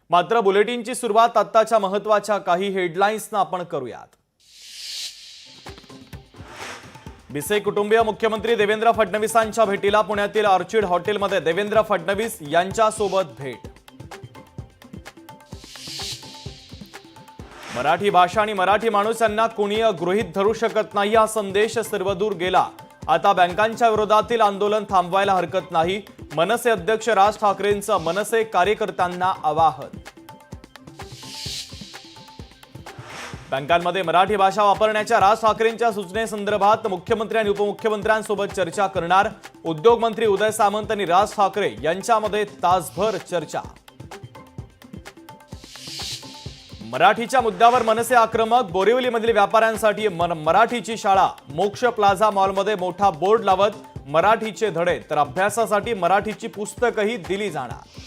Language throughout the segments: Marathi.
मात्र बुलेटिनची सुरुवात आत्ताच्या महत्त्वाच्या काही हेडलाईन्सना आपण करूयात। बिसे कुटुंबीय मुख्यमंत्री देवेंद्र फडणवीसांच्या भेटीला पुण्यातील ऑर्चिड हॉटेलमध्ये देवेंद्र फडणवीस यांच्यासोबत भेट। मराठी भाषा आणि मराठी माणूस यांना कोणी गृहीत धरू शकत नाही हा संदेश सर्वदूर गेला। आता बँकांच्या विरोधातील आंदोलन थांबवायला हरकत नाही, मनसे अध्यक्ष राज ठाकरेंचं मनसे कार्यकर्त्यांना आवाहन। बँकांमध्ये मराठी भाषा वापरण्याच्या राज ठाकरेंच्या सूचनेसंदर्भात मुख्यमंत्री आणि उपमुख्यमंत्र्यांसोबत चर्चा करणार। उद्योग मंत्री उदय सामंत आणि राज ठाकरे यांच्यामध्ये तासभर चर्चा। मराठीच्या मुद्द्यावर मनसे आक्रमक, बोरिवलीमधील व्यापाऱ्यांसाठी मराठीची शाळा। मोक्ष प्लाझा मॉलमध्ये मोठा बोर्ड लावत मराठीचे धडे, तर अभ्यासासाठी मराठीची पुस्तकही दिली जाणार।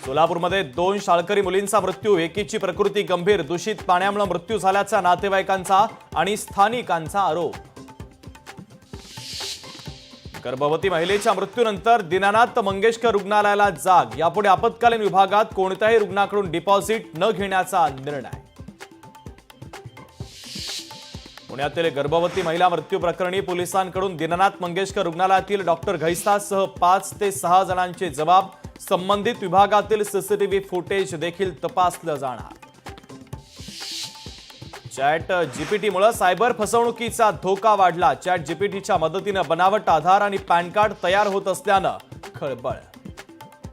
सोलापूरमध्ये 2 शाळकरी मुलींचा मृत्यू, एकीची प्रकृती गंभीर, दूषित पाण्यामुळे मृत्यू झाल्याचा नातेवाईकांचा आणि स्थानिकांचा आरोप। गर्भवती महिलेच्या मृत्यूनंतर दीनानाथ मंगेशकर रुग्णालयाला जाग, यापुढे आपत्कालीन विभागात कोणत्याही रुग्णाकडून डिपॉझिट न घेण्याचा निर्णय। पुण्यातील गर्भवती महिला मृत्यू प्रकरणी पोलिसांकडून दीनानाथ मंगेशकर रुग्णालयातील डॉक्टर घैसासह 5 ते 6 जणांचे जबाब, संबंधित विभागातील सीसीटीव्ही फुटेज देखील तपासलं जाणार। चॅट जीपीटीमुळे सायबर फसवणुकीचा धोका वाढला, चॅट जीपीटीच्या मदतीने बनावट आधार आणि पॅन कार्ड तयार होत असल्यानं खळबळ।